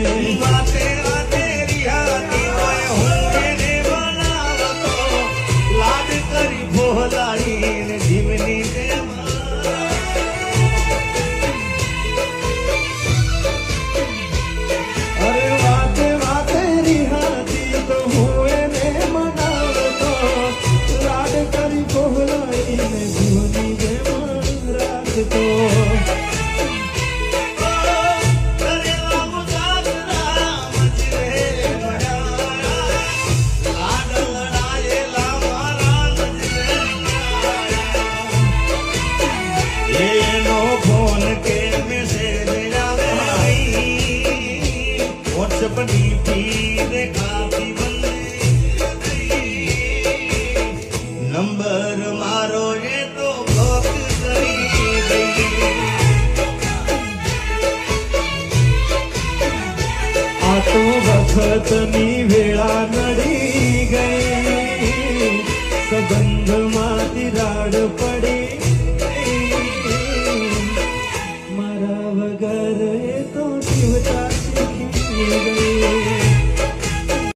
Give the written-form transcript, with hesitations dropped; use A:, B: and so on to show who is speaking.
A: વાતે વાતે રિહાતી હોય હું એને બનાવતો લાડ કરી ભોલાઈને જીવની અરે વાતે વાતે રિહાતી તો હું એને મનાવતો લાડ કરી ભોલાઈને જીવની જેમ રાખતો એનો ફોન કે મેસેજ આવે વોટ્સએપ ડીપી દેખાતી નંબર મારો એ તો બ્લોક કરી દઈ આ તો વખતની વેળા નડી ગઈ સંબંધમાં તિરાડ પડી